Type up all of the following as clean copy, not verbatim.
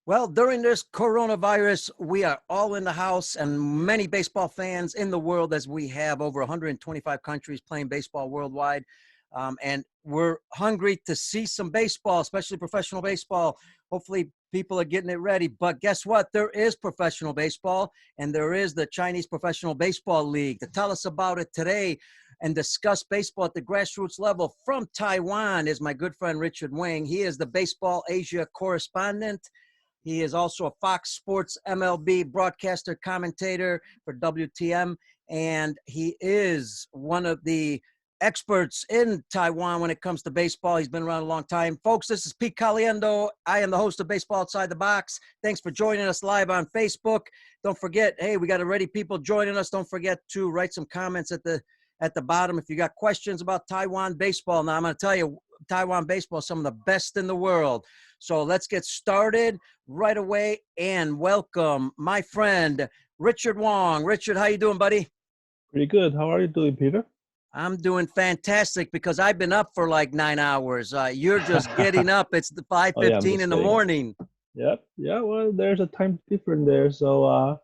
Well, during this coronavirus, we are all in the house, and many baseball fans in the world, as we have over 125 countries playing baseball worldwide. And we're hungry to see some baseball, especially professional baseball. Hopefully, people are getting it ready. But guess what? There is professional baseball, and there is the Chinese Professional Baseball League. To tell us about it today and discuss baseball at the grassroots level from Taiwan is my good friend Richard Wang. He is the Baseball Asia correspondent. He is also a Fox Sports MLB broadcaster, commentator for WTM, and he is one of the experts in Taiwan when it comes to baseball. He's been around a long time. Folks, this is Pete Caliendo. I am the host of Baseball Outside the Box. Thanks for joining us live on Facebook. Don't forget, hey, we got already people joining us. Don't forget to write some comments at the bottom if you got questions about Taiwan baseball. Now, I'm going to tell you, Taiwan baseball is some of the best in the world. So let's get started right away and welcome my friend, Richard Wang. Richard, how you doing, buddy? Pretty good. How are you doing, Peter? I'm doing fantastic because I've been up for like 9 hours. You're just getting up. It's the 5:15 in the morning. Yep. Yeah, well, there's a time difference there, so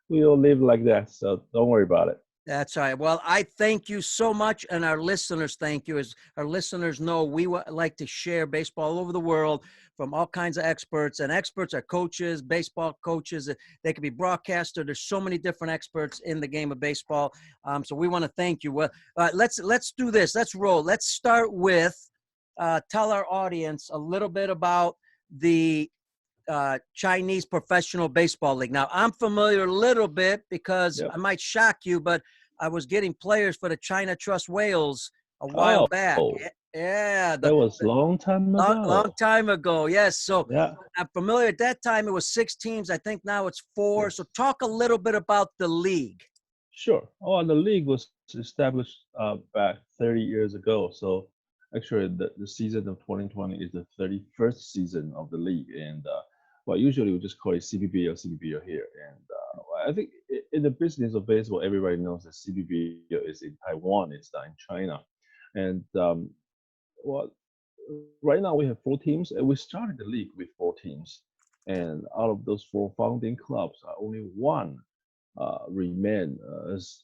we'll live like that, so don't worry about it. That's right. Well, I thank you so much, and our listeners thank you. As our listeners know, we like to share baseball all over the world from all kinds of experts, and experts are coaches, baseball coaches. They could be broadcaster. There's so many different experts in the game of baseball. So we want to thank you. Well, let's do this. Let's roll. Let's start with tell our audience a little bit about the Chinese Professional Baseball League. Now, I'm familiar a little bit because I might shock you, but I was getting players for the China Trust Wales a while back. Yeah. That was a long time ago. Long time ago, yes. So yeah. I'm familiar. At that time, it was 6 teams. I think now it's 4. Yes. So talk a little bit about the league. Sure. Oh, the league was established back 30 years ago. So actually, the season of 2020 is the 31st season of the league. And well, usually we just call it CBPL here. And I think in the business of baseball, everybody knows that CBPL is in Taiwan, it's not in China. And well, right now we have 4 teams, and we started the league with 4 teams. And out of those 4 founding clubs, only one remain as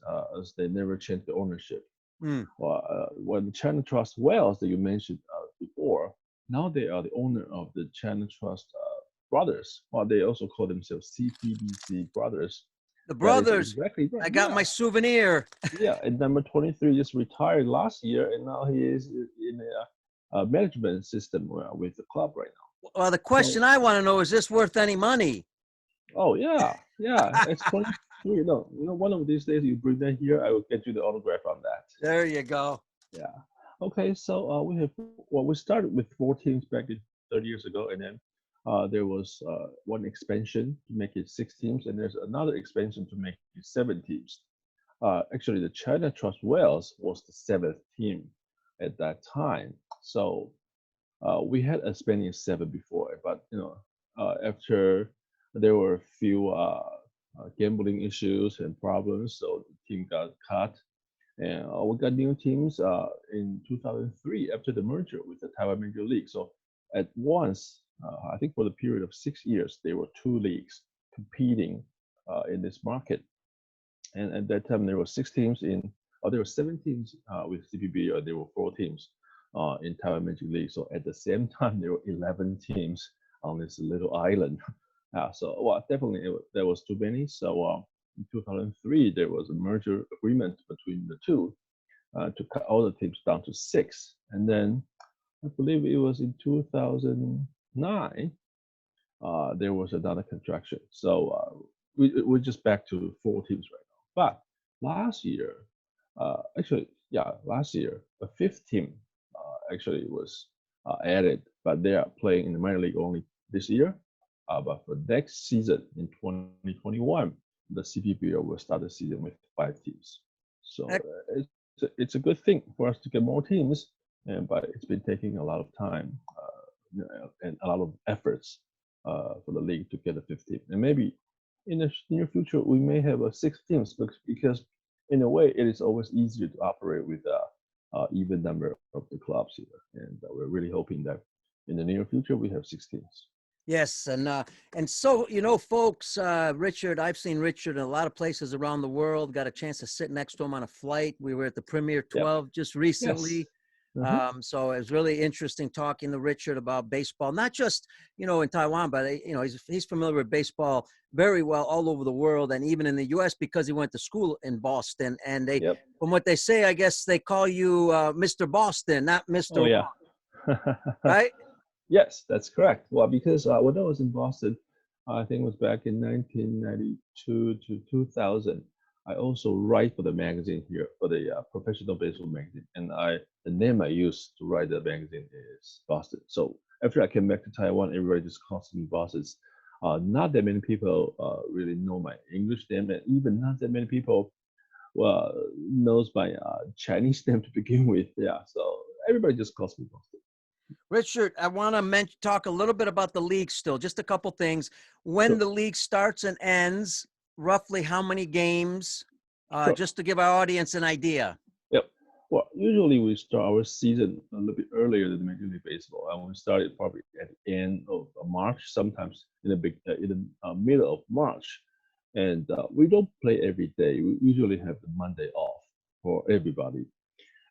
they never changed the ownership. When the China Trust Wales that you mentioned before, now they are the owner of the China Trust brothers. Well, they also call themselves CTBC brothers. The brothers. Exactly right. I got my souvenir. Yeah, and number 23 just retired last year, and now he is in a management system with the club right now. Well, the question I want to know, is this worth any money? Oh, yeah. It's 23. One of these days you bring that here, I will get you the autograph on that. There you go. Yeah. Okay, so we started with 4 teams back 30 years ago, and then there was one expansion to make it 6 teams, and there's another expansion to make it 7 teams. Actually, the China Trust Wales was the 7th team at that time. So we had as many as 7 before, but after there were a few gambling issues and problems, so the team got cut. And we got new teams in 2003 after the merger with the Taiwan Major League. So at once, I think for the period of 6 years, there were 2 leagues competing in this market. And at that time, there were 6 teams there were 7 teams with CBPL. There were 4 teams in Taiwan Major League. So at the same time, there were 11 teams on this little island. So definitely there was too many. So in 2003, there was a merger agreement between the 2 to cut all the teams down to 6. And then I believe it was in 2009, there was another contraction. So we're just back to 4 teams right now. But last year, a 5th team actually was added, but they are playing in the minor league only this year. But for next season in 2021, the CBPL will start the season with 5 teams. So it's a good thing for us to get more teams, but it's been taking a lot of time and a lot of efforts for the league to get a 5th team. And maybe in the near future, we may have a 6 teams because in a way, it is always easier to operate with an even number of the clubs here. And we're really hoping that in the near future, we have 6 teams. Yes, and so folks, Richard, I've seen Richard in a lot of places around the world. Got a chance to sit next to him on a flight. We were at the Premier Yep. 12 just Yes. recently. Mm-hmm. So it was really interesting talking to Richard about baseball, not just in Taiwan, but he's familiar with baseball very well all over the world, and even in the U.S. because he went to school in Boston. And Yep. from what they say, I guess they call you Mr. Boston, not Mr. Oh Wrong, yeah. right? Yes, that's correct. Well, because when I was in Boston, I think it was back in 1992 to 2000. I also write for the magazine here, for the professional baseball magazine, and the name I used to write the magazine is Boston. So after I came back to Taiwan, everybody just calls me Boston. Not that many people really know my English name, and even not that many people knows my Chinese name to begin with. Yeah, so everybody just calls me Boston. Richard, I want to talk a little bit about the league still, just a couple things. When Sure. the league starts and ends, roughly how many games, Sure. just to give our audience an idea. Yep. Well, usually we start our season a little bit earlier than Major League Baseball, and we started probably at the end of March, sometimes in the middle of March. And we don't play every day. We usually have the Monday off for everybody.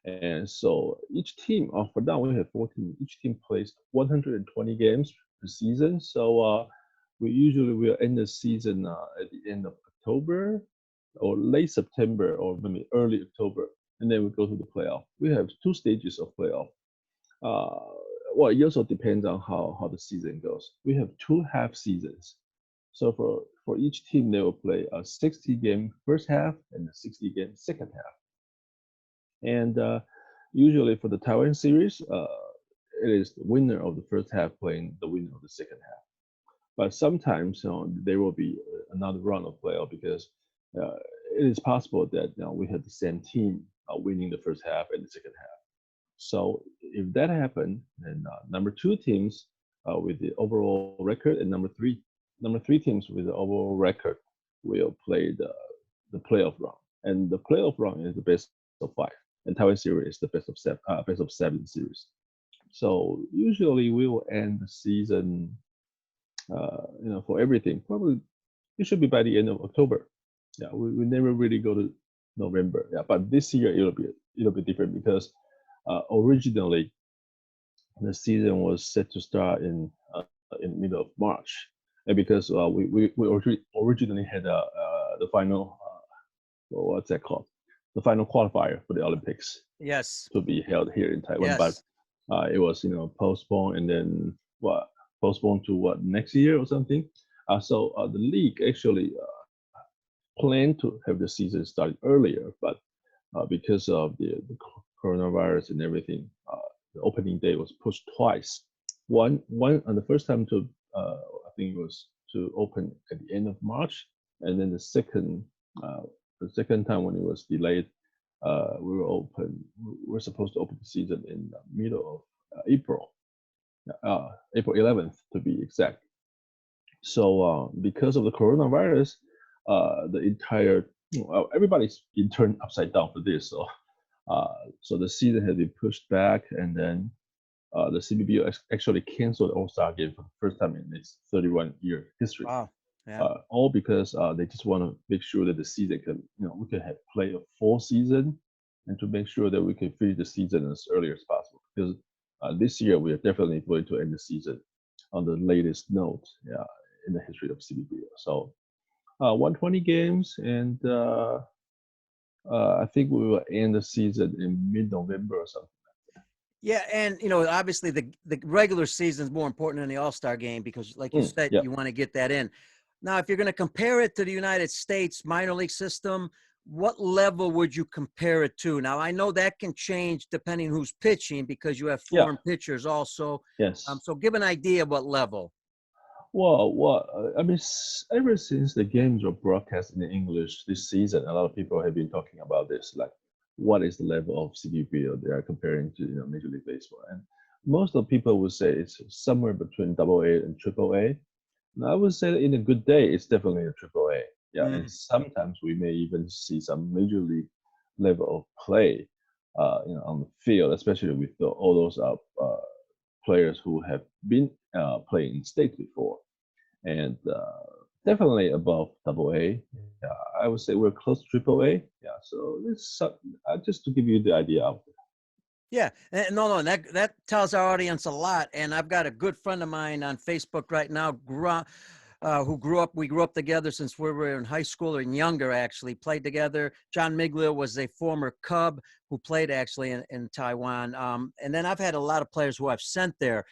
And so each team, for now we have 14. Each team plays 120 games per season. So we usually will end the season at the end of October or late September or maybe early October, and then we go to the playoff. We have two stages of playoff. Uh, well, it also depends on how the season goes. We have two half seasons. So for each team, they will play a 60-game first half and a 60-game second half. And usually for the Taiwan series, it is the winner of the first half playing the winner of the second half. But sometimes there will be another round of playoff because it is possible that we have the same team winning the first half and the second half. So if that happened, then number two teams with the overall record and number three teams with the overall record will play the playoff round. And the playoff round is the best of five. And Taiwan series is the best of seven series. So usually we will end the season, for everything. Probably it should be by the end of October. Yeah, we never really go to November. Yeah, but this year it'll be different because originally the season was set to start in the middle of March, and because we originally had the final what's that called, the final qualifier for the Olympics Yes. to be held here in Taiwan, Yes. but it was postponed and then postponed to next year or something. So the league actually planned to have the season started earlier, but because of the coronavirus and everything, the opening day was pushed twice. One on the first time I think it was to open at the end of March, and then the second time when it was delayed, we were supposed to open the season in the middle of April, April 11th to be exact. So because of the coronavirus, the entire everybody's been turned upside down for this. So the season has been pushed back, and then the CBPL actually canceled the All-Star game for the first time in its 31-year history. Wow. Yeah. All because they just want to make sure that the season we can play a full season, and to make sure that we can finish the season as early as possible. Because this year we are definitely going to end the season on the latest note, in the history of CBPL. So 120 games, and I think we will end the season in mid-November or something. Yeah, and obviously the regular season is more important than the All-Star game because, like you said, Yeah. you want to get that in. Now, if you're going to compare it to the United States minor league system, what level would you compare it to? Now, I know that can change depending who's pitching because you have foreign pitchers also. Yes. So give an idea of what level. Well, I mean, ever since the games were broadcast in English this season, a lot of people have been talking about this, like what is the level of CBPL they are comparing to Major League Baseball, and most of the people would say it's somewhere between AA and AAA. And I would say that in a good day, it's definitely a AAA. Yeah, and sometimes we may even see some Major League level of play, on the field, especially with all those players who have been playing in states before, and definitely above Double A. Yeah, I would say we're close to Triple A. Yeah, so it's just to give you the idea of it. Yeah, no, that tells our audience a lot. And I've got a good friend of mine on Facebook right now, who grew up. We grew up together since we were in high school and younger. Actually, played together. John Miglia was a former Cub who played actually in Taiwan. And then I've had a lot of players who I've sent there.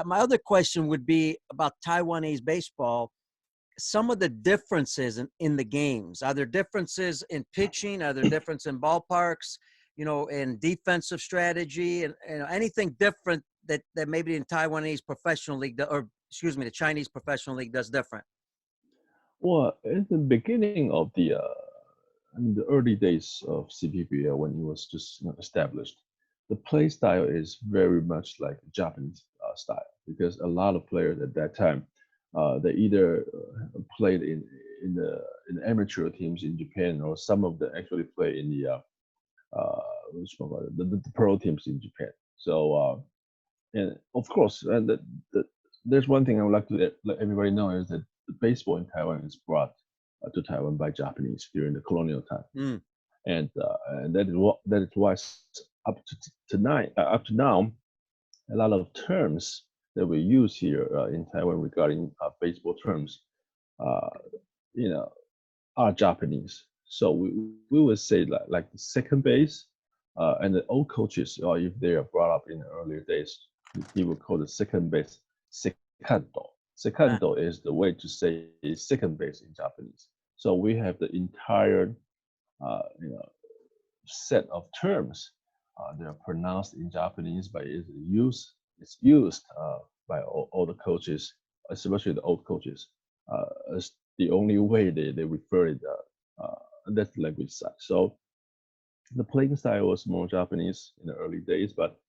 My other question would be about Taiwanese baseball. Some of the differences in the games. Are there differences in pitching? Are there differences in ballparks? In defensive strategy and anything different that maybe in Taiwanese professional league or excuse me, the Chinese professional league does different? Well, in the beginning of the early days of CBPL when it was just established, the play style is very much like Japanese style because a lot of players at that time, they either played in the amateur teams in Japan or some of them actually play in the pro teams in Japan. So and of course, there's one thing I would like to let everybody know is that the baseball in Taiwan is brought to Taiwan by Japanese during the colonial time, and that is why up to tonight, up to now, a lot of terms that we use here in Taiwan regarding baseball terms, uh, you know, are Japanese. So we would say like the second base, and the old coaches, or if they are brought up in the earlier days, he would call the second base sekando. Ah, Sekando is the way to say second base in Japanese. So we have the entire uh, you know, set of terms that are pronounced in Japanese, but it's used by all the coaches, especially the old coaches, as the only way they refer it. That's the language side. So the playing style was more Japanese in the early days, but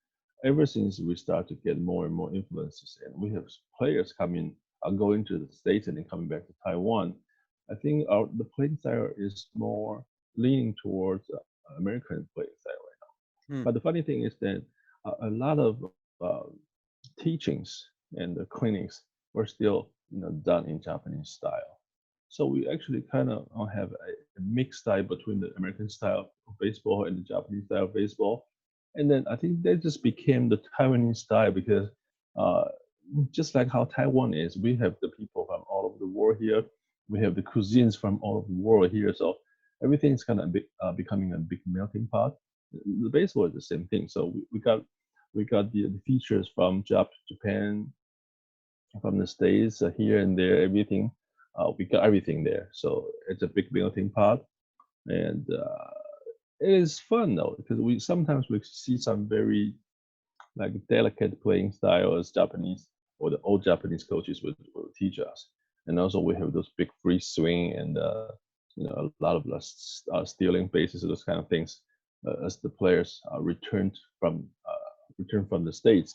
ever since we start to get more and more influences, and we have players coming, going to the States and then coming back to Taiwan, I think the playing style is more leaning towards American playing style right now. hmm. But the funny thing is that a lot of uh, teachings and the clinics were still done in Japanese style. So we actually kind of have a mixed style between the American style of baseball and the Japanese style of baseball. And then I think that just became the Taiwanese style because uh, just like how Taiwan is, we have the people from all over the world here. We have the cuisines from all over the world here. So everything's kind of becoming a big melting pot. The baseball is the same thing. So we got the features from Japan, from the States, here and there, everything. We got everything there. So it's a big melting pot, and it is fun though because we sometimes we see some very like delicate playing style as Japanese or the old Japanese coaches will teach us. And also we have those big free swing and a lot of stealing bases, those kind of things, as the players return from the States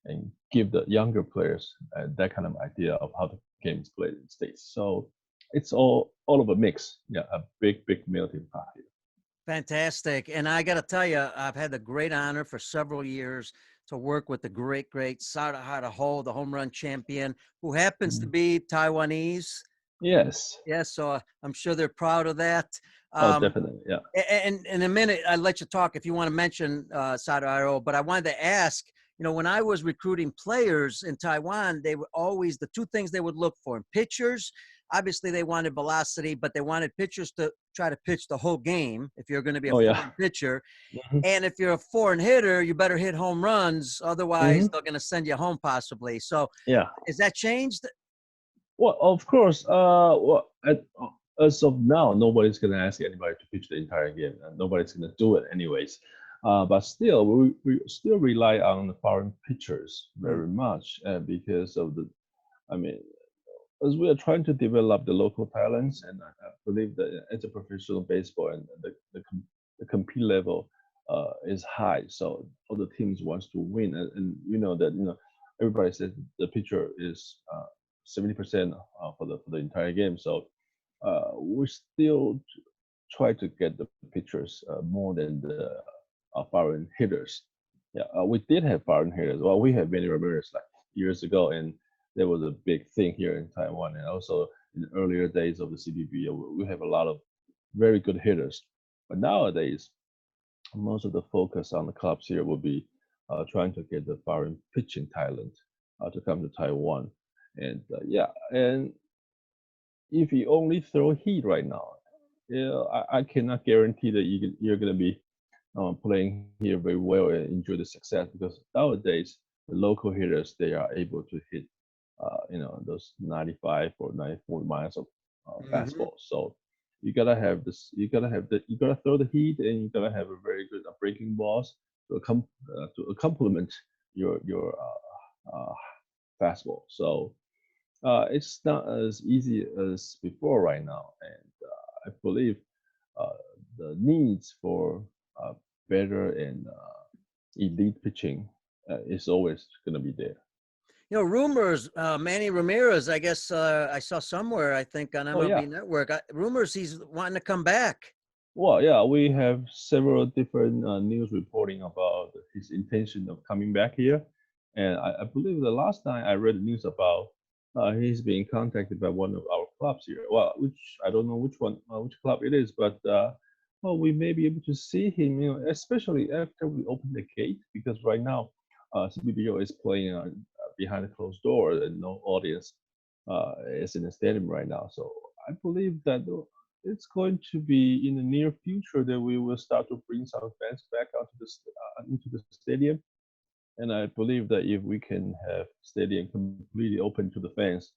and give the younger players that kind of idea of how the game is played in the States. So it's all of a mix. Yeah, a big melting pot here. Fantastic. And I got to tell you, I've had the great honor for several years to work with the great Sada Ho, the home run champion, who happens to Mhm. be Taiwanese. Yes. Yes, so I'm sure they're proud of that. Oh, Um, definitely. Yeah. and in a minute, I'll let you talk if you want to mention Sada, but I wanted to ask, when I was recruiting players in Taiwan, they were always the two things they would look for in pitchers. Obviously, they wanted velocity, but they wanted pitchers to try to pitch the whole game if you're going to be a Oh, yeah. foreign pitcher. Hmm. And if you're a foreign hitter, you better hit home runs. Otherwise, Hmm. they're going to send you home possibly. So Yeah. is that changed? Well, of course. As of now, nobody's gonna ask anybody to pitch the entire game, and nobody's gonna do it anyways. But still, we still rely on the foreign pitchers Hmm. very much because of the. I mean, as we are trying to develop the local talents, and I believe that it's a professional baseball, and the compete level is high, so all the teams wants to win, and you know that everybody says the pitcher is 70% for the entire game, so we still try to get the pitchers more than the foreign hitters. Yeah, we did have foreign hitters. Well, we had Manny Ramirez like years ago, and that was a big thing here in Taiwan, and also in the earlier days of the CBPL, we have a lot of very good hitters. But nowadays, most of the focus on the clubs here will be trying to get the foreign pitching talent to come to Taiwan. And yeah, and if you only throw heat right now, yeah, I cannot guarantee that you're going to be playing here very well and enjoy the success because nowadays the local hitters they are able to hit those 95 or 94 miles of Hmm. fastball. So you gotta have this. You gotta throw the heat, and you gotta have a very good breaking balls to complement your fastball. So it's not as easy as before right now, and I believe uh, the needs for uh, better and elite pitching is always going to be there. Rumors, Manny Ramirez, I guess I saw somewhere, I think on Oh MLB yeah. Network, rumors he's wanting to come back. Well, yeah, we have several different news reporting about his intention of coming back here, and I believe the last time I read the news about he's being contacted by one of our clubs here. Well, which I don't know which one, which club it is, but well, we may be able to see him, especially after we open the gate, because right now CBPO is playing behind a closed door and no audience is in the stadium right now. So I believe that it's going to be in the near future that we will start to bring some fans back into the stadium. And I believe that if we can have stadium completely open to the fans,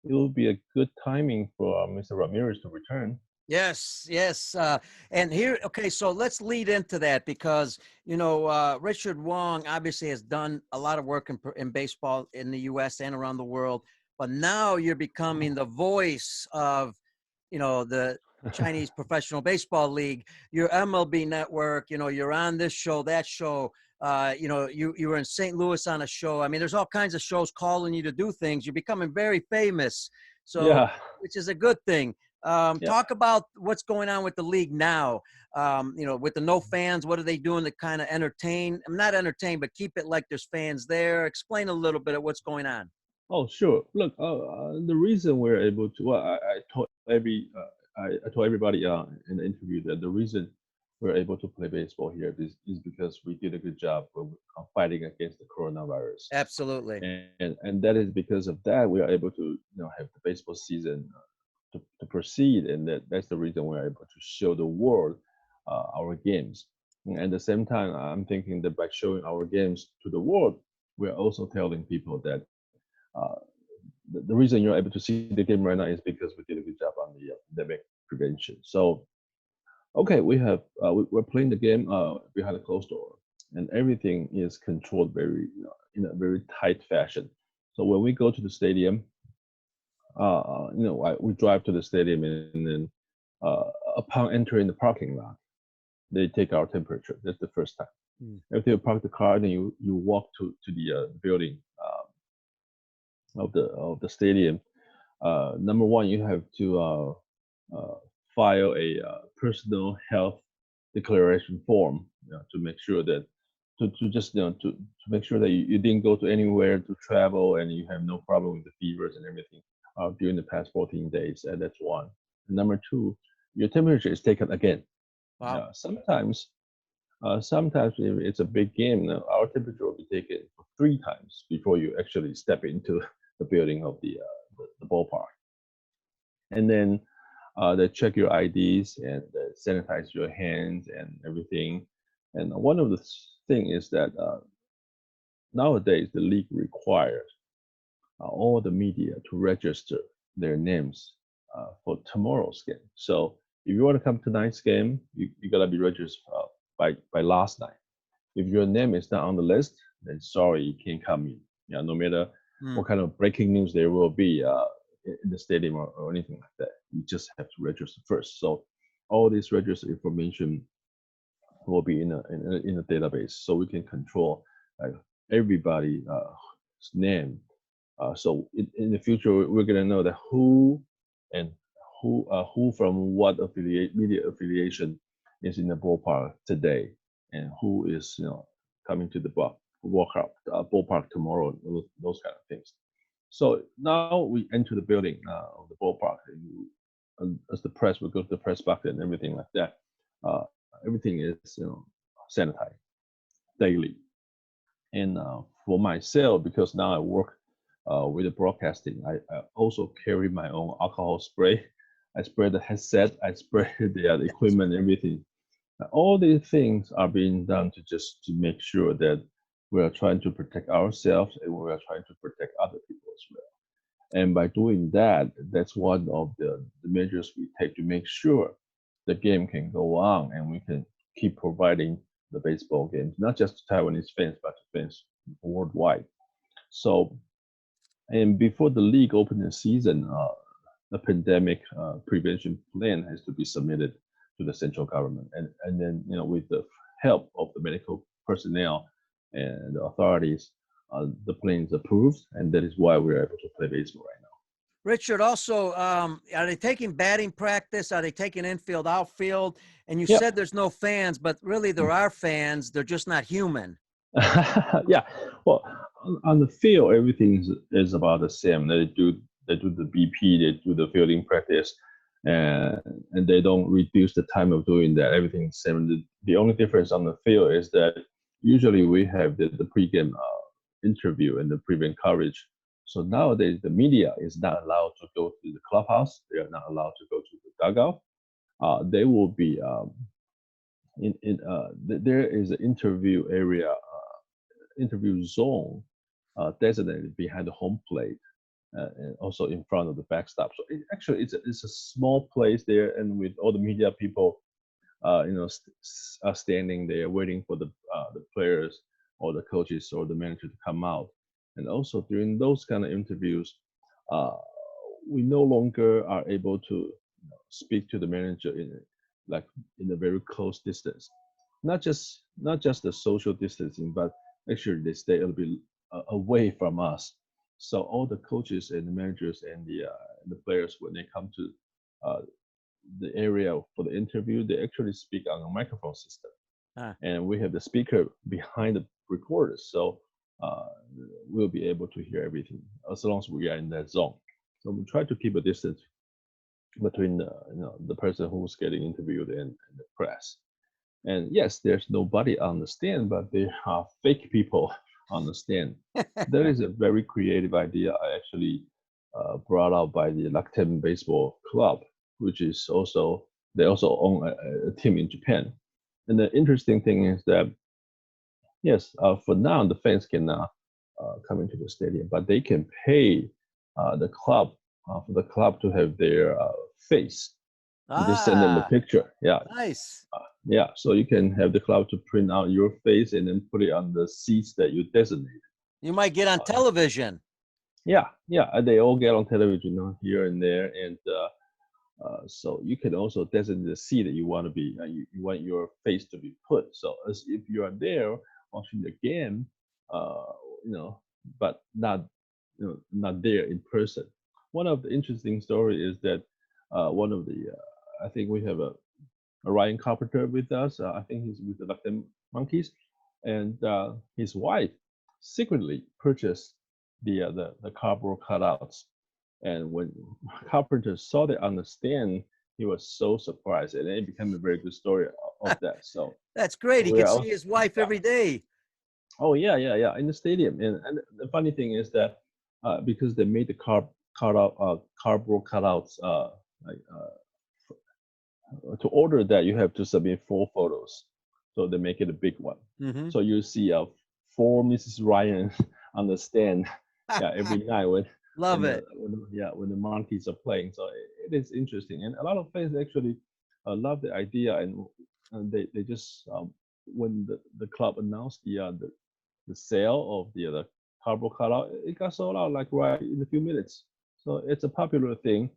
it will be a good timing for Mr. Ramirez to return. Yes, yes. And here, okay, so let's lead into that because, Richard Wang obviously has done a lot of work in baseball in the U.S. and around the world. But now you're becoming the voice of, the Chinese Professional Baseball League, your MLB network, you're on this show, that show. You were in St. Louis on a show. I mean, there's all kinds of shows calling you to do things. You're becoming very famous. So, Yeah, which is a good thing. yeah. Talk about what's going on with the league now. With the no fans, what are they doing to kind of entertain? I'm not entertain, but keep it like there's fans there. Explain a little bit of what's going on. Oh, sure. Look, the reason we're able to, well, I told everybody in the interview that the reason we're able to play baseball here is because we did a good job of fighting against the coronavirus, Absolutely. and that is because of that we are able to have the baseball season to proceed, and that's the reason we're able to show the world our games. And at the same time, I'm thinking that by showing our games to the world, we're also telling people that. The reason you're able to see the game right now is because we did a good job on the pandemic prevention. So, okay, we're playing the game behind a closed door, and everything is controlled very in a very tight fashion. So when we go to the stadium, we drive to the stadium, and then upon entering the parking lot, they take our temperature. That's the first time. Mm. After you park the car, then you walk to the building of the stadium. Number one, you have to file a personal health declaration form to make sure that to just to make sure that you didn't go to anywhere to travel and you have no problem with the fevers and everything during the past 14 days. And that's one. And number two, your temperature is taken again. Wow. Sometimes if it's a big game, our temperature will be taken 3 times before you actually step into the building of the ballpark. And then they check your IDs and sanitize your hands and everything. And one of the thing is that nowadays the league requires all the media to register their names for tomorrow's game. So if you want to come to tonight's game, you gotta be registered by last night. If your name is not on the list, then sorry, you can't come in. No matter Mm. what kind of breaking news there will be in the stadium or anything like that, you just have to register first. So all this register information will be in a database, so we can control everybody name. So in the future, we're gonna know that and who from what media affiliation is in the ballpark today, and who is coming to the ballpark tomorrow. Those kind of things. So now we enter the building of the ballpark, and as the press, we go to the press box and everything like that. Uh, Everything is sanitized daily. And for myself, because now I work with the broadcasting, I also carry my own alcohol spray. I spray the headset, I spray the equipment, everything. All these things are being done to make sure that we are trying to protect ourselves and we are trying to protect other people as well. And by doing that, that's one of the measures we take to make sure the game can go on and we can keep providing the baseball games, not just to Taiwanese fans, but to fans worldwide. So, and before the league opened the season, the pandemic prevention plan has to be submitted to the central government, and then with the help of the medical personnel and the authorities, the plan is approved, and that is why we're able to play baseball right now. Richard, also, are they taking batting practice? Are they taking infield, outfield? And you Yeah. said there's no fans, but really there are fans. They're just not human. Yeah. Well, on the field, everything is about the same. They do the BP, they do the fielding practice, and they don't reduce the time of doing that. Everything's the same. The only difference on the field is that usually we have the pregame interview and the pregame coverage. So nowadays the media is not allowed to go to the clubhouse. They are not allowed to go to the dugout. They will be there is an interview area, interview zone designated behind the home plate. And also in front of the backstop. So actually, it's a small place there, and with all the media people, are standing there waiting for the players or the coaches or the manager to come out. And also during those kind of interviews, we no longer are able to speak to the manager in a very close distance. Not just the social distancing, but actually they stay a little bit away from us. So all the coaches and the managers and the players, when they come to the area for the interview, they actually speak on a microphone system, and we have the speaker behind the recorders, so we'll be able to hear everything as long as we are in that zone. So we try to keep a distance between the person who's getting interviewed and the press. And yes, there's nobody on the stand, but there are fake people on the stand. That is a very creative idea I actually brought out by the Taiwan Baseball Club, which is also, they also own a team in Japan. And the interesting thing is that, yes, for now, the fans can come into the stadium, but they can pay the club for the club to have their face. Just send them the picture. Yeah. Nice. Yeah. So you can have the club to print out your face and then put it on the seats that you designate. You might get on television. Yeah. Yeah. They all get on television here and there. And so you can also designate the seat that you want to be, you want your face to be put. So as if you are there watching the game, but not, not there in person. One of the interesting story is that one of the, I think we have a Ryan Carpenter with us. I think he's with the Lactam Monkeys, and his wife secretly purchased the cardboard cutouts. And when Carpenter saw that on the stand, he was so surprised, and it became a very good story of that. So that's great. He can see his wife every day. Oh yeah, in the stadium. And the funny thing is that because they made the cardboard cutouts, to order that you have to submit 4 photos, so they make it a big one. Mm-hmm. So you see 4 Mrs. Ryan on the stand, every night when when the Monkeys are playing. So it is interesting, and a lot of fans actually love the idea, and they just when the club announced the sale of the cardboard cutout, it got sold out like right in a few minutes. So it's a popular thing.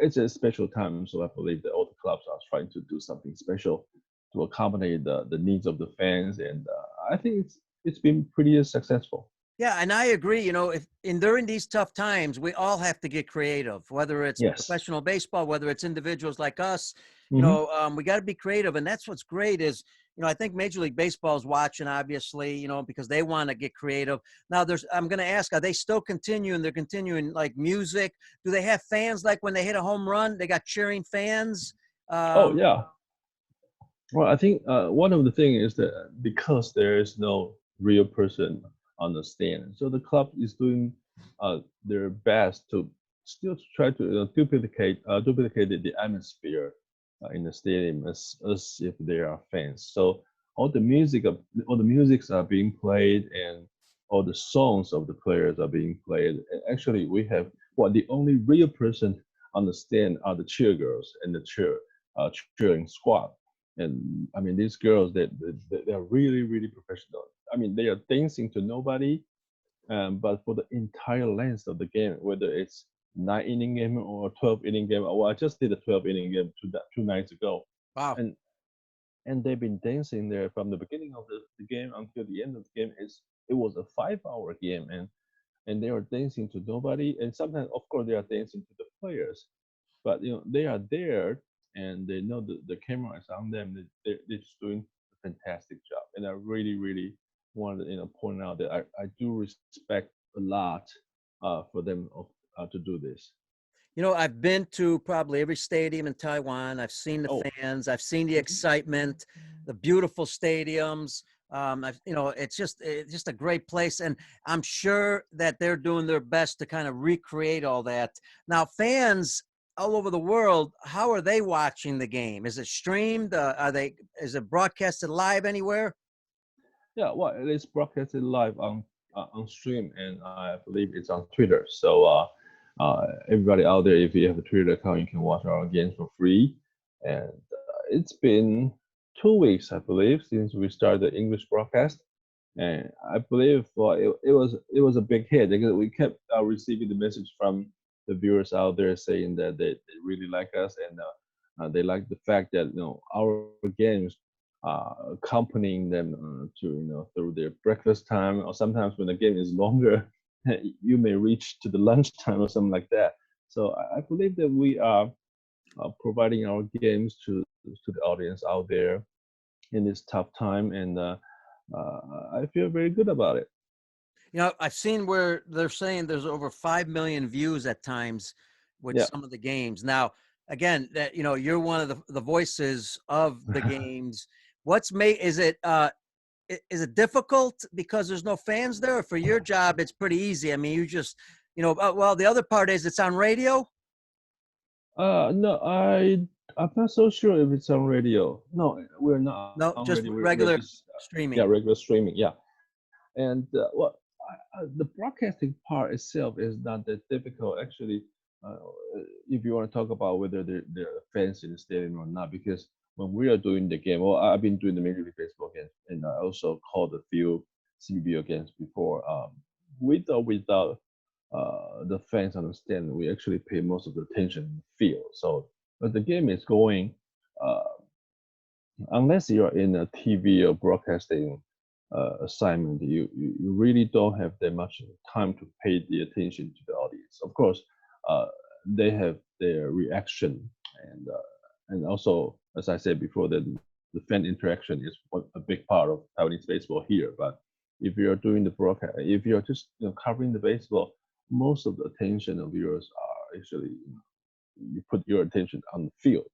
It's a special time, so I believe that all the clubs are trying to do something special to accommodate the needs of the fans, and I think it's been pretty successful. Yeah, and I agree. During these tough times, we all have to get creative, whether it's professional baseball, whether it's individuals like us. We got to be creative, and that's what's great is I think Major League Baseball is watching, obviously, because they want to get creative. Now, I'm going to ask, are they still continuing? They're continuing like music. Do they have fans like when they hit a home run? They got cheering fans. Oh Um, yeah. Well, I think one of the things is that because there is no real person on the stand, so the club is doing their best to still try to duplicate the atmosphere in the stadium as if there are fans. So all the musics are being played, and all the songs of the players are being played. And actually, we have the only real person on the stand are the cheer girls and the cheering squad. And I mean, these girls, they are really, really professional. I mean, they are dancing to nobody, but for the entire length of the game, whether it's 9 inning game or 12 inning game. Well, I just did a 12 inning game two nights ago, wow. and they've been dancing there from the beginning of the game until the end of the game. It was a 5 hour game, and they are dancing to nobody. And sometimes, of course, they are dancing to the players, but they are there and they know the camera is on them. They're just doing a fantastic job, and I really, really want to point out that I do respect a lot for them to do this. I've been to probably every stadium in Taiwan. I've seen the Oh, fans. I've seen the mhm. excitement, the beautiful stadiums. It's just a great place, and I'm sure that they're doing their best to kind of recreate all that. Now, fans all over the world, how are they watching the game? Is it streamed? Is it broadcasted live anywhere? Yeah, well, it is broadcasted live on stream, and I believe it's on Twitter. So everybody out there, if you have a Twitter account, you can watch our games for free. And it's been 2 weeks, I believe, since we started the English broadcast, and I believe it was a big hit because we kept receiving the message from the viewers out there saying that they really like us, and they like the fact that our games accompanying them to through their breakfast time, or sometimes when the game is longer, you may reach to the lunchtime or something like that. So I believe that we are providing our games to the audience out there in this tough time, and I feel very good about it. I've seen where they're saying there's over 5 million views at times with Yeah. some of the games. Now, again, that you're one of the voices of the games. Is it difficult because there's no fans there? Or for your job, it's pretty easy. I mean, you just, well, the other part is it's on radio. No, I'm not so sure if it's on radio. No, we're not on No, radio. just We're regular just yeah, streaming. regular streaming. Yeah, and the broadcasting part itself is not that difficult actually. Uh, if you want to talk about whether there are fans in the stadium or not, because when we are doing the game, well, I've been doing the Major League Baseball games, and I also called a few CBPL games before. With or without the fans understand, we actually pay most of the attention in the field. So, but the game is going, uh, unless you're in a TV or broadcasting assignment, you really don't have that much time to pay the attention to the audience. Of course, uh, they have their reaction, and also, as I said before, that the fan interaction is a big part of Taiwanese baseball here. But if you're doing the broadcast, if you're just covering the baseball, most of the attention of yours are actually you put your attention on the field.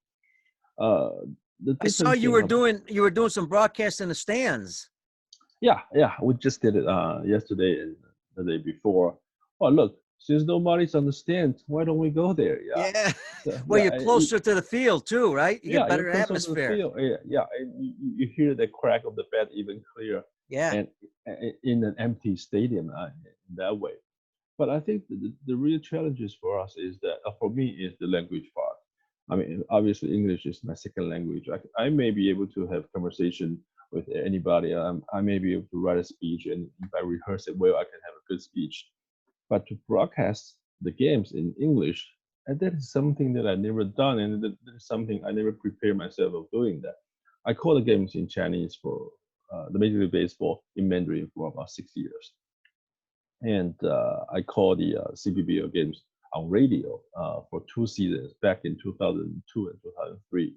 Uh, the I saw different thing about you were doing some broadcasts in the stands. yeah, we just did it yesterday and the day before. Well, look, since nobody's on the stand, why don't we go there? Yeah, Yeah. so Well, yeah, you're closer to the field too, right? You get yeah, you're better closer to the atmosphere. field. Yeah, yeah, and you hear the crack of the bat even clear, Yeah. and in an empty stadium in that way. But I think the real challenges for us is that for me is the language part. I mean, obviously English is my second language. I may be able to have conversation with anybody. I may be able to write a speech, and if I rehearse it well, I can have a good speech. But to broadcast the games in English, and that is something that I've never done, and that is something I never prepared myself of doing that. I call the games in Chinese for the Major League Baseball in Mandarin for about 6 years, and I called the CBPL games on radio for 2 seasons back in 2002 and 2003.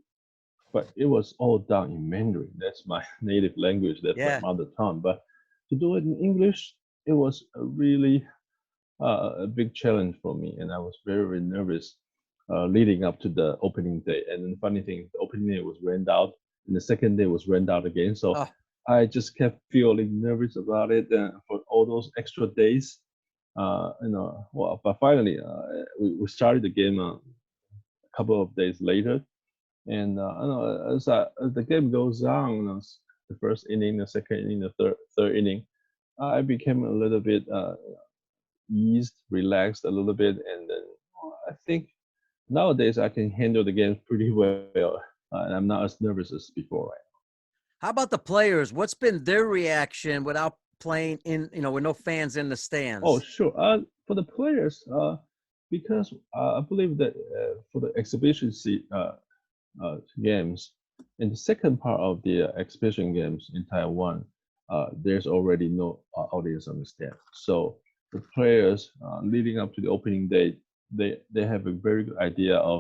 but it was all done in Mandarin. That's my native language. That's my Yeah. mother tongue. But to do it in English, it was a really a big challenge for me, and I was very, very nervous leading up to the opening day. And then the funny thing, the opening day was rained out, and the second day was rained out again. So Oh, I just kept feeling nervous about it for all those extra days. Well, but finally, we started the game a couple of days later, and as the game goes on, the first inning, the second inning, the third inning, I became a little bit eased, relaxed a little bit, and then I think nowadays I can handle the game pretty well, and I'm not as nervous as before. Right? how about the players? What's been their reaction without playing in, with no fans in the Oh, stands? sure. For the players, because I believe that for the exhibition games, in the second part of the exhibition games in Taiwan, there's already no audience on the stand. So the players leading up to the opening day, they have a very good idea of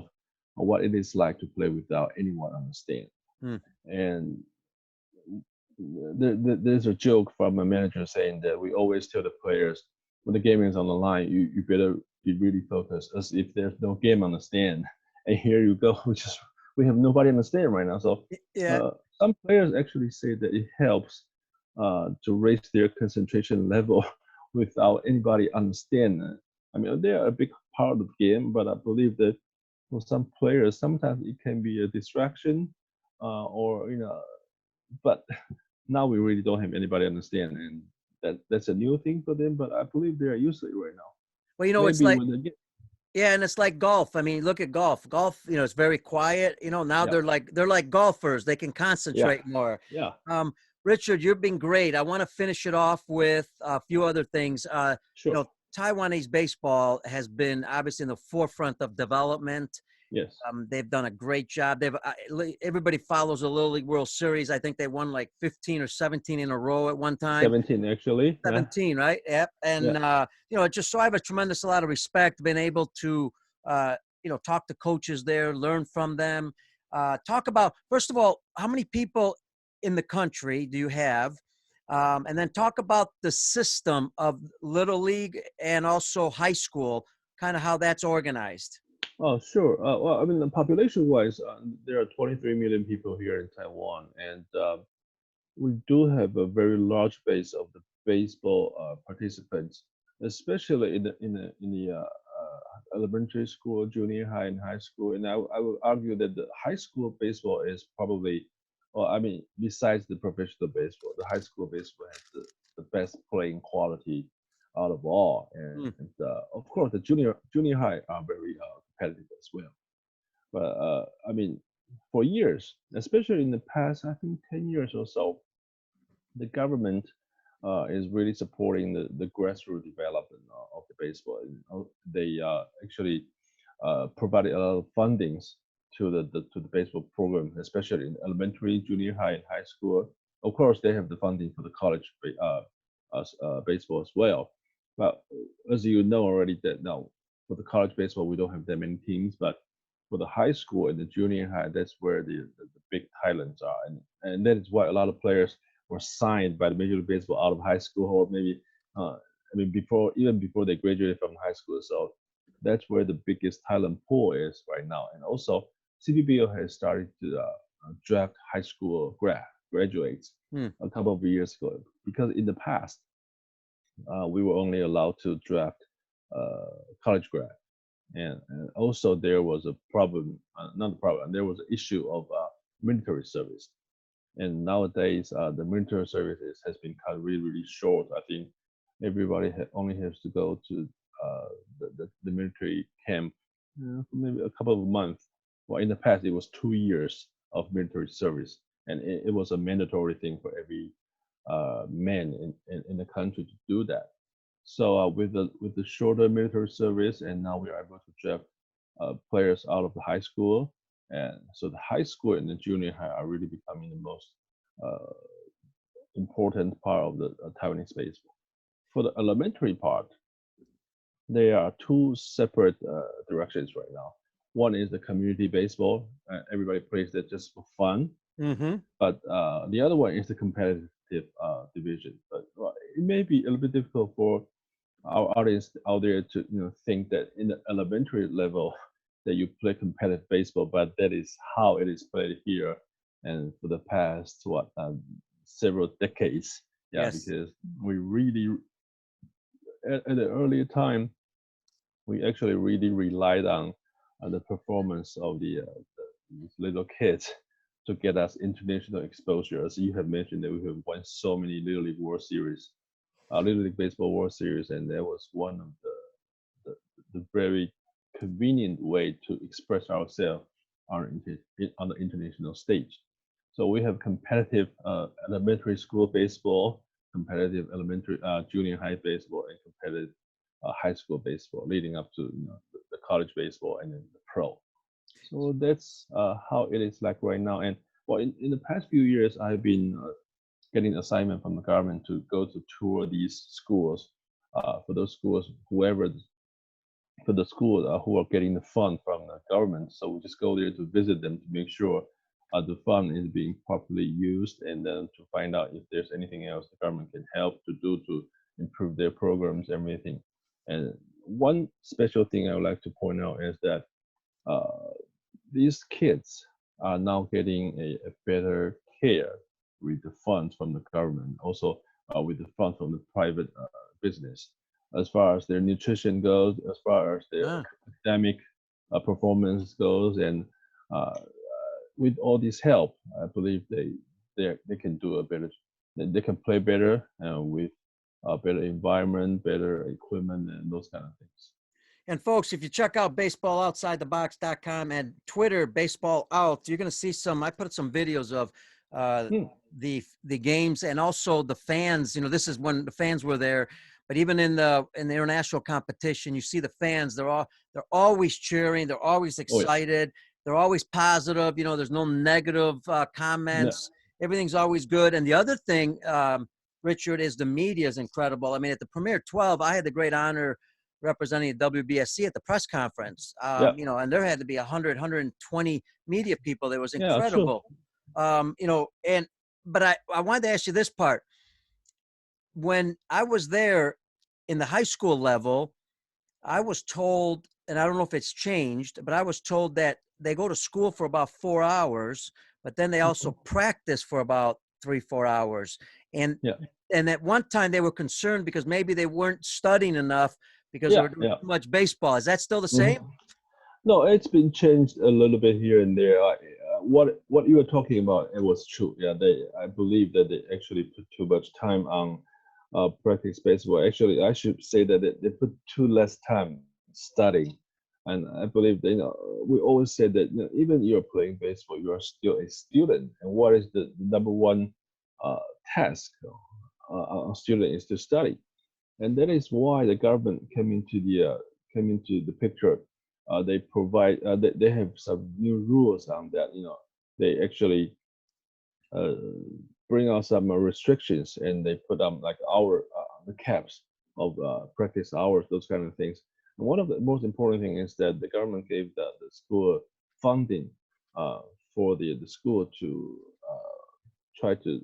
what it is like to play without anyone on the stand. Hmm. And there's a joke from a manager saying that we always tell the players when the game is on the line, you better be really focused as if there's no game on the stand. And here you go, we have nobody on the stand right now. So Yeah. some players actually say that it helps to raise their concentration level without anybody on the stand. I mean, they are a big part of the game, but I believe that for some players, sometimes it can be a distraction, or but now we really don't have anybody understand, and that's a new thing for them. But I believe they are used to it right now. Well, it's Maybe like, when they get yeah, and it's like golf. I mean, look at golf. Golf, it's very quiet. Now yeah they're like golfers. They can yeah concentrate more. yeah Um, Richard, you've been great. I want to finish it off with a few other things. sure Taiwanese baseball has been obviously in the forefront of development. yes They've done a great job. Everybody follows the Little League World Series. I think they won like 15 or 17 in a row at one time. 17 actually 17, right? Yep. yeah And just so I have a tremendous lot of respect, been able to talk to coaches there, learn from them. Talk about, first of all, how many people in the country do you have? And then talk about the system of Little League and also high school, kind of how that's organized. oh sure well I mean the population wise there are 23 million people here in Taiwan, and we do have a very large base of the baseball participants, especially in the elementary school, junior high, and high school. And I would argue that the high school baseball is probably, well, I mean, besides the professional baseball, the high school baseball has the best playing quality out of all. And, Hmm. of course, the junior high are very competitive as well. But I mean, for years, especially in the past, I think 10 years or so, the government is really supporting the grassroots development of the baseball. And, they actually provided a lot of fundings to the baseball program, especially in elementary, junior high, and high school. Of course, they have the funding for the college baseball as well. But as you know already, that now for the college baseball, we don't have that many teams. But for the high school and the junior high, that's where the big talents are, and that is why a lot of players were signed by the Major League Baseball out of high school, or maybe I mean before they graduated from high school. So that's where the biggest talent pool is right now. And also CBPL has started to draft high school graduates Hmm. a couple of years ago, because in the past we were only allowed to draft college grad. And also there was a problem, not a problem, there was an issue of military service. And nowadays, the military services has been cut really, really short. I think everybody only has to go to the military camp for maybe a couple of months. Well, in the past, it was 2 years of military service, and it was a mandatory thing for every man in the country to do that. So with the shorter military service, and now we are able to draft players out of the high school, and so the high school and the junior high are really becoming the most uh, important part of the Taiwanese baseball. For the elementary part, there are two separate directions right now. One is the community baseball. Everybody plays that just for fun. Mm-hmm. But the other one is the competitive division. But it may be a little bit difficult for our audience out there to think that in the elementary level that you play competitive baseball, but that is how it is played here and for the past several decades. Yeah, Yes. because we really at an earlier time we actually really relied on the performance of these little kids to get us international exposure. As you have mentioned, that we have won so many Little League World Series, Little League Baseball World Series, and that was one of the very convenient way to express ourselves on the international stage. So we have competitive elementary school baseball, competitive elementary junior high baseball, and competitive high school baseball, leading up to the college baseball and then the pro. So that's how it is like right now. And well, in the past few years, I've been getting assignment from the government to go to tour these schools. For those schools, whoever for the school who are getting the fund from the government. So we just go there to visit them to make sure the fund is being properly used, and then to find out if there's anything else the government can help to do to improve their programs, everything. And one special thing I would like to point out is that uh, these kids are now getting a better care with the funds from the government, also with the funds from the private business, as far as their nutrition goes, as far as their Ah. academic performance goes, and with all this help, I believe they can do a better, they can play better with a better environment, better equipment, and those kind of things. And folks, if you check out baseballoutsidethebox.com and Twitter baseball out, you're going to see I put some videos of Hmm. the games, and also the fans. This is when the fans were there, but even in the international competition, you see the fans, they're always cheering, they're always Oh yeah. excited, they're always positive. There's no negative No. comments. Everything's always good. And the other thing, Richard, is the media is incredible. I mean, at the Premier 12, I had the great honor representing the WBSC at the press conference, Yeah. and there had to be 100, 120 media people. It was Yeah. True. incredible. But I wanted to ask you this part. When I was there in the high school level, I was told, and I don't know if it's changed, but I was told that they go to school for about 4 hours, but then they also practice for about 3-4 hours. And Yeah. and at one time they were concerned because maybe they weren't studying enough because they Yeah. were doing Yeah. too much baseball. Is that still the Mhm. same? No, it's been changed a little bit here and there. What you were talking about, it was true. Yeah, I believe that they actually put too much time on practice baseball. Actually, I should say that they put too less time studying. And I believe that, we always say that, even you're playing baseball, you are still a student. And what is the number one uh, task a student is to study. And that is why the government came into the picture. They have some new rules on that. They actually uh, bring out some restrictions, and they put like the caps of practice hours, those kind of things. And one of the most important thing is that the government gave the school funding uh, for the school to try to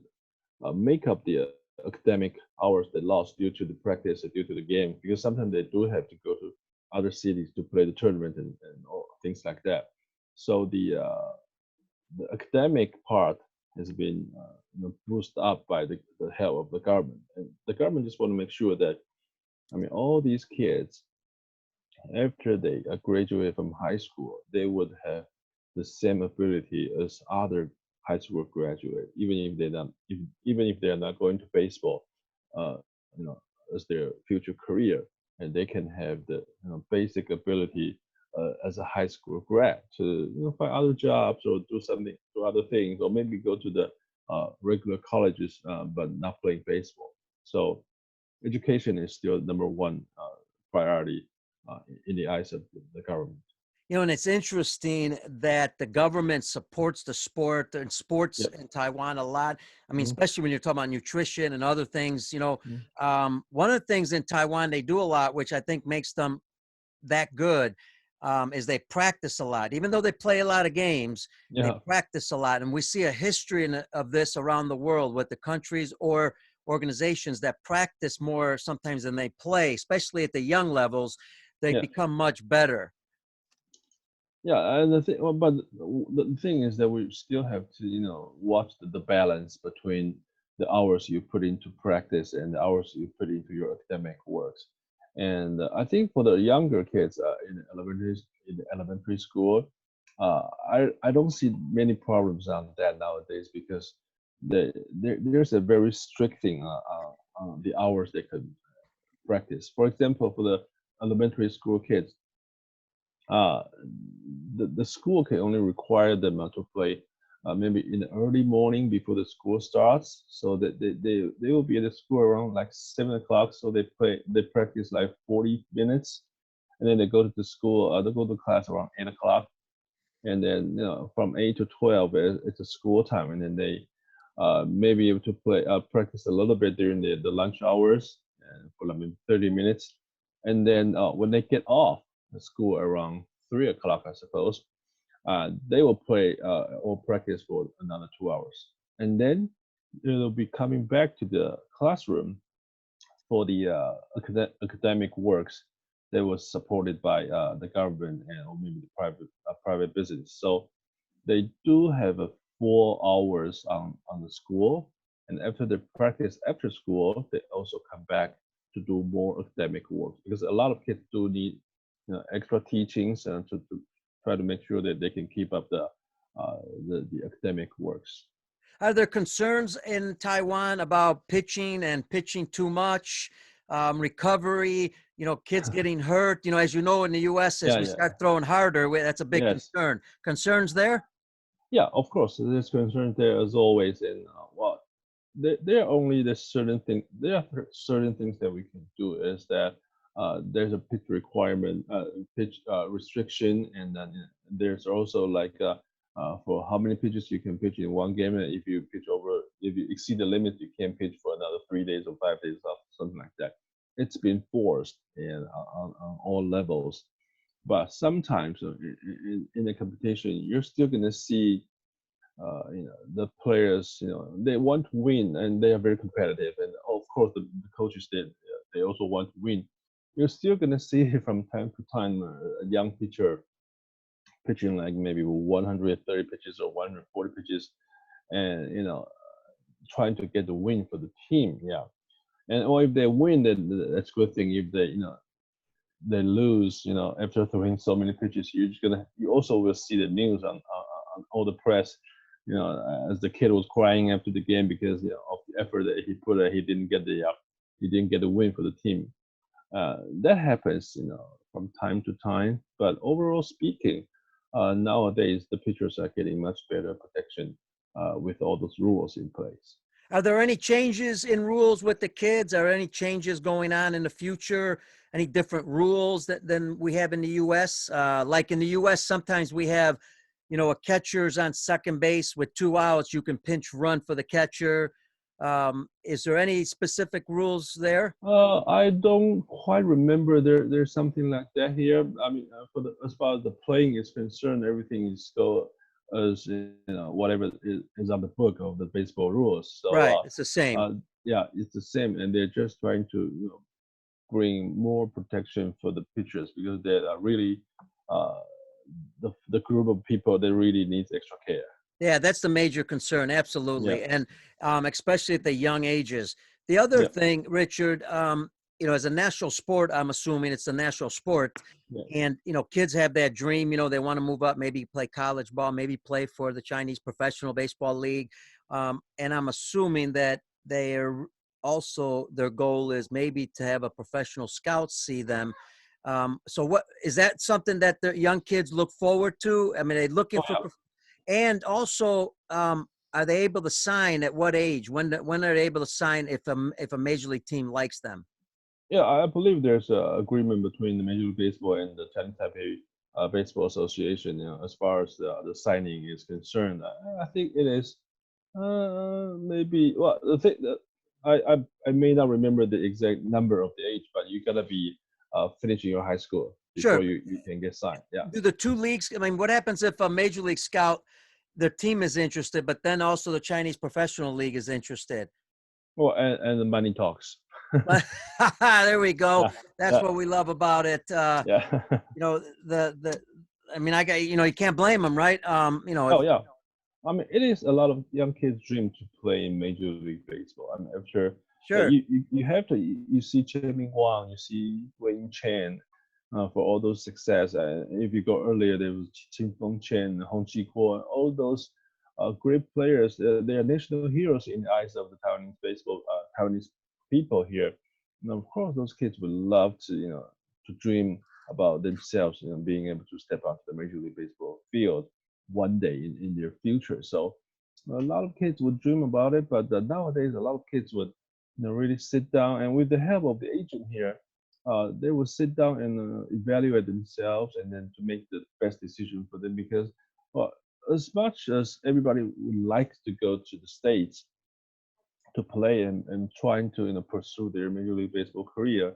make up the academic hours they lost due to the practice or due to the game, because sometimes they do have to go to other cities to play the tournament and all, things like that. So the academic part has been boosted up by the help of the government, and the government just want to make sure that, I mean, all these kids, after they graduate from high school, they would have the same ability as other high school graduate, even if they're not going to baseball, uh, as their future career, and they can have the basic ability as a high school grad to find other jobs or do other things, or maybe go to the regular colleges, but not playing baseball. So education is still number one priority in the eyes of the government. And it's interesting that the government supports the sport and sports Yep. in Taiwan a lot. I mean, Mhm. especially when you're talking about nutrition and other things. Mhm. One of the things in Taiwan they do a lot, which I think makes them that good. is they practice a lot. Even though they play a lot of games, they Yeah. practice a lot. And we see a history of this around the world with the countries or organizations that practice more sometimes than they play, especially at the young levels. They Yeah. become much better. Yeah, and the thing, well, but the thing is that we still have to, watch the balance between the hours you put into practice and the hours you put into your academic works. And I think for the younger kids in elementary school, I don't see many problems on that nowadays because there's a very strict thing on the hours they can practice. For example, for the elementary school kids, uh, the school can only require them to play maybe in the early morning before the school starts, so that they will be at the school around like 7 o'clock. So they practice like 40 minutes, and then they go to the school. They go to class around 8 o'clock, and then from 8 to 12 it's a school time, and then they may be able to practice a little bit during the lunch hours for like maybe 30 minutes, and then when they get off the school around 3 o'clock, I suppose, they will play or practice for another 2 hours, and then they'll be coming back to the classroom for the academic works that was supported by the government and or maybe the private business. So they do have a 4 hours on the school, and after the practice after school, they also come back to do more academic work because a lot of kids do need extra teachings and to try to make sure that they can keep up the academic works. Are there concerns in Taiwan about pitching and pitching too much, recovery, kids getting hurt? As you know, in the U.S., as Yeah, we yeah, start throwing harder, that's a big yes. concern. Concerns there? Yeah, of course, there's concern there as always, and well, there are only the certain thing. There are certain things that we can do. Is that there's a pitch requirement, pitch restriction, and then there's also like for how many pitches you can pitch in one game. And if you exceed the limit, you can't pitch for another 3 days or 5 days, or something like that. It's been forced and on all levels. But sometimes in a competition, you're still gonna see the players, they want to win and they are very competitive, and of course the coaches they also want to win. You're still gonna see from time to time a young pitcher pitching like maybe 130 pitches or 140 pitches, and trying to get the win for the team. Yeah, and or if they win, then that's a good thing. If they lose, after throwing so many pitches, you also will see the news on all the press, as the kid was crying after the game because of the effort that he put. He didn't get the win for the team. That happens, from time to time. But overall speaking, nowadays the pitchers are getting much better protection with all those rules in place. Are there any changes in rules with the kids? Are any changes going on in the future? Any different rules than we have in the U.S.? Like in the U.S., sometimes we have, a catcher's on second base with 2 outs. You can pinch run for the catcher. Is there any specific rules there? I don't quite remember. There's something like that here. I mean, as far as the playing is concerned, everything is still as whatever is on the book of the baseball rules. So Right, it's the same. yeah, it's the same, and they're just trying to bring more protection for the pitchers because they are really uh, the group of people that really needs extra care. Yeah, that's the major concern. Yeah, Absolutely. And especially at the young ages. The other yeah, thing, Richard, as a national sport, I'm assuming it's a national sport. yeah. And, kids have that dream, they want to move up, maybe play college ball, maybe play for the Chinese Professional Baseball League. And I'm assuming that they are also, their goal is maybe to have a professional scout see them. So what is that something that the young kids look forward to? I mean, are they looking Oh for, yeah. and also, are they able to sign at what age? When are they able to sign if a major league team likes them? Yeah, I believe there's an agreement between the Major League Baseball and the Chinese Taipei Baseball Association. As far as the signing is concerned, I think it is maybe. Well, the thing that I may not remember the exact number of the age, but you gotta be finishing your high school before Sure. you can get signed. Yeah. Do the two leagues, I mean, what happens if a major league scout, their team is interested, but then also the Chinese professional league is interested? Well, and the money talks. There we go. Yeah. That's Yeah. what we love about it. Yeah. You know, I mean, you can't blame them, right? Oh yeah. I mean, it is a lot of young kids' dream to play in Major League Baseball. I mean, I'm sure that Sure. you have to. You see Wang, you see Wang Chen, for all those success. If you go earlier, there was Qin Chen, Hong Chi Kuo, all those great players. They are national heroes in the eyes of the Taiwanese baseball, Taiwanese people here. And of course, those kids would love to, to dream about themselves, being able to step onto the Major League Baseball field one day in their future. So a lot of kids would dream about it, but nowadays a lot of kids would, really sit down and with the help of the agent here, they will sit down and evaluate themselves and then to make the best decision for them. Because, well, as much as everybody would like to go to the States to play and trying to pursue their Major League Baseball career,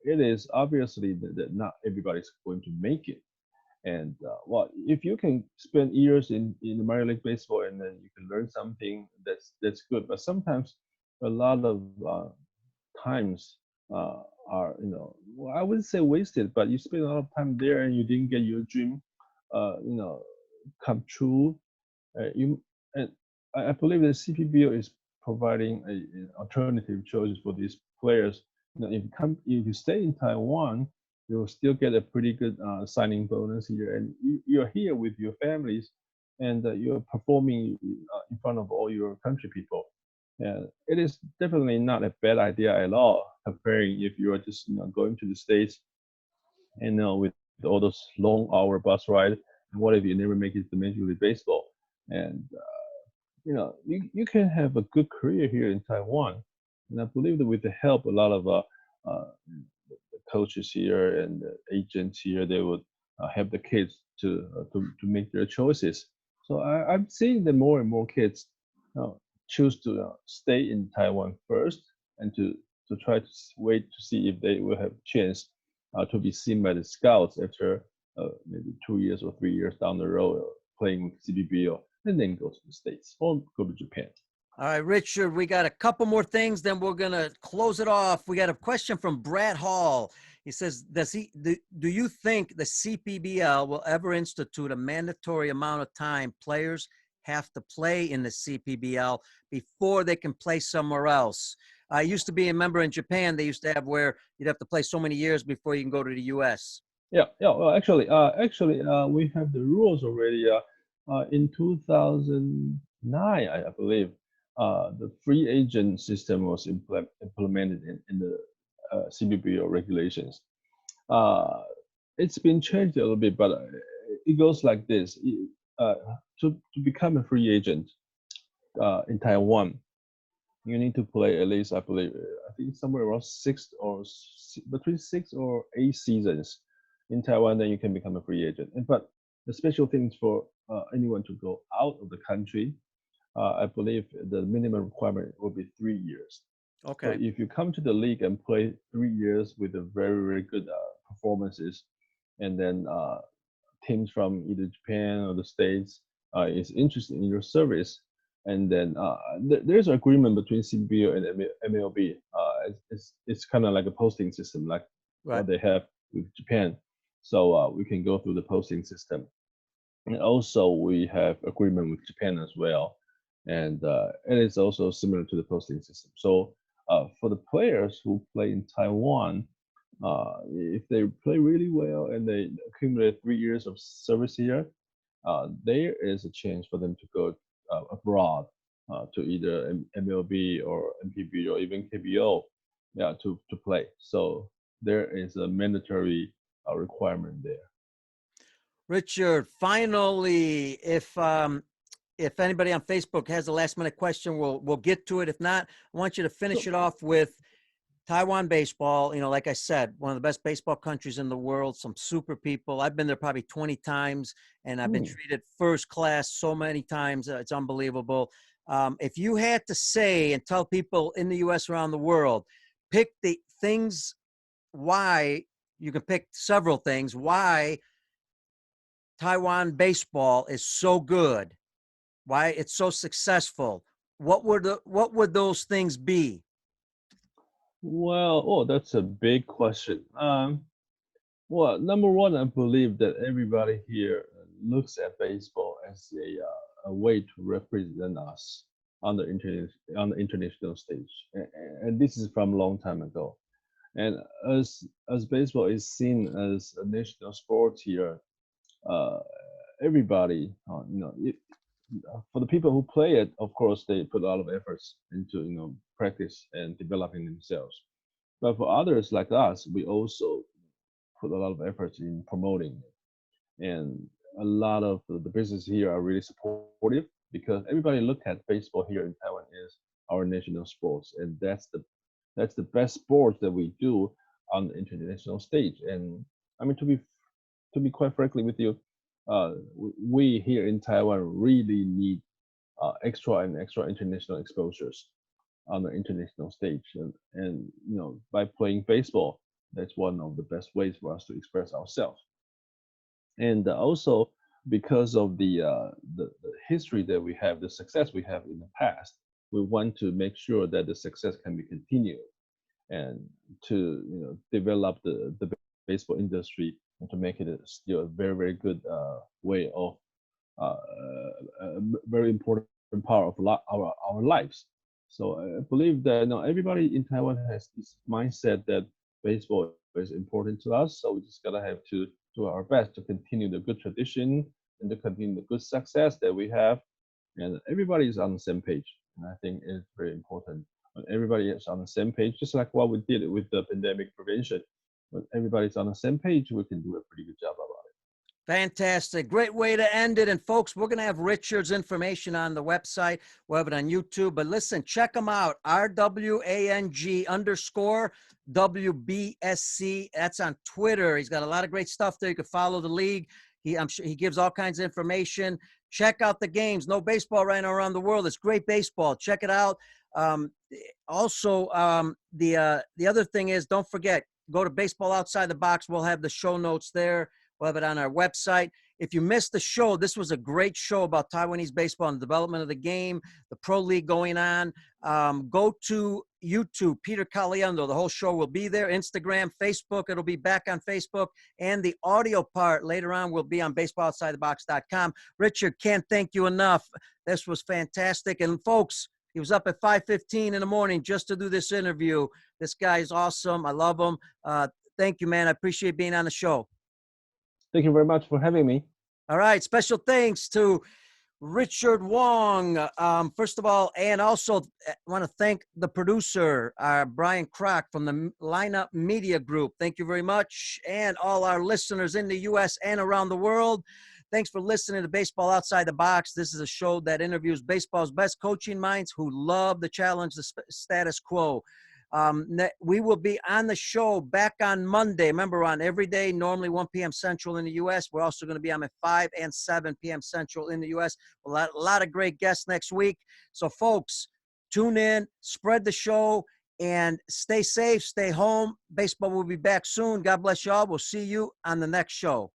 it is obviously that not everybody's going to make it. And well, if you can spend years in the minor league baseball and then you can learn something, that's good. But sometimes a lot of times are, well, I wouldn't say wasted, but you spend a lot of time there and you didn't get your dream, uh, you know, come true. You and I believe that CPBL is providing an alternative choices for these players. If you stay in Taiwan, you'll still get a pretty good signing bonus here, and you're here with your families, and you're performing in front of all your country people. And it is definitely not a bad idea at all. Comparing if you are just going to the States and with all those long hour bus ride, and what if you never make it to Major League Baseball? And you can have a good career here in Taiwan. And I believe that with the help a lot of coaches here and the agents here, they would help the kids to make their choices. So I'm seeing that more and more kids choose to stay in Taiwan first and to try to wait to see if they will have a chance to be seen by the scouts after maybe 2 years or 3 years down the road playing with CBPL, and then go to the States or go to Japan. All right, Richard, we got a couple more things, then we're going to close it off. We got a question from Brad Hall. He says, do you think the CPBL will ever institute a mandatory amount of time players have to play in the CPBL before they can play somewhere else? I used to be a member in Japan. They used to have where you'd have to play so many years before you can go to the U.S. Yeah. Well, actually, we have the rules already. In 2009, I believe, the free agent system was implemented in the CBPL regulations. It's been changed a little bit, but it goes like this: uh, to become a free agent in Taiwan, you need to play at least, I believe, I think somewhere around between 6 or 8 seasons in Taiwan. Then you can become a free agent. But the special things for anyone to go out of the country, I believe the minimum requirement will be 3 years. So Okay. if you come to the league and play 3 years with a very, very good performances, and then teams from either Japan or the States is interested in your service, and then there's an agreement between CBPL and MLB. It's kind of like a posting system, like Right. what they have with Japan. So we can go through the posting system. And also we have agreement with Japan as well. And it is also similar to the posting system. So for the players who play in Taiwan, if they play really well and they accumulate 3 years of service here, there is a chance for them to go abroad to either MLB or MPB or even KBO, to play. So there is a mandatory requirement there. Richard, finally, if anybody on Facebook has a last minute question, we'll get to it. If not, I want you to finish it off with Taiwan baseball. Like I said, one of the best baseball countries in the world, some super people. I've been there probably 20 times, and I've been treated first class so many times. It's unbelievable. If you had to say and tell people in the U.S. around the world, pick the things why you can pick several things why Taiwan baseball is so good, why it's so successful. What would those things be? Well, oh, that's a big question. Well, number one, I believe that everybody here looks at baseball as a way to represent us on the international stage, and this is from a long time ago. And as baseball is seen as a national sport here, uh, everybody, for the people who play it, of course, they put a lot of efforts into practice and developing themselves. But for others like us, we also put a lot of efforts in promoting it. And a lot of the business here are really supportive because everybody look at baseball here in Taiwan as our national sports, and that's the best sport that we do on the international stage. And I mean, to be quite frankly with you, we here in Taiwan really need extra and extra international exposures on the international stage, and by playing baseball, that's one of the best ways for us to express ourselves. And also because of the history that we have, the success we have in the past, we want to make sure that the success can be continued and to develop the baseball industry and to make it still a very very good way of a very important part of our lives. So I believe that everybody in Taiwan has this mindset that baseball is important to us. So we just gotta have to do our best to continue the good tradition and to continue the good success that we have. And everybody is on the same page. And I think it's very important when everybody is on the same page, just like what we did with the pandemic prevention. When everybody's on the same page, we can do a pretty good job about it. Fantastic. Great way to end it. And folks, we're going to have Richard's information on the website. We'll have it on YouTube. But listen, check him out. RWANG_WBSC. That's on Twitter. He's got a lot of great stuff there. You can follow the league. I'm sure he gives all kinds of information. Check out the games. No baseball right now around the world. It's great baseball. Check it out. Also, the other thing is, don't forget, go to Baseball Outside the Box. We'll have the show notes there. We'll have it on our website. If you missed the show, this was a great show about Taiwanese baseball and the development of the game, the pro league going on. Go to YouTube, Peter Caliendo. The whole show will be there. Instagram, Facebook. It'll be back on Facebook. And the audio part later on will be on baseballoutsidethebox.com. Richard, can't thank you enough. This was fantastic. And folks, he was up at 5:15 in the morning just to do this interview. This guy is awesome. I love him. Thank you, man. I appreciate being on the show. Thank you very much for having me. All right. Special thanks to Richard Wang, first of all, and also want to thank the producer, Brian Kroc from the Lineup Media Group. Thank you very much. And all our listeners in the U.S. and around the world. Thanks for listening to Baseball Outside the Box. This is a show that interviews baseball's best coaching minds who love to challenge the status quo. We will be on the show back on Monday. Remember, on every day, normally 1 p.m. Central in the U.S. We're also going to be on at 5 and 7 p.m. Central in the U.S. A lot of great guests next week. So, folks, tune in, spread the show, and stay safe, stay home. Baseball will be back soon. God bless y'all. We'll see you on the next show.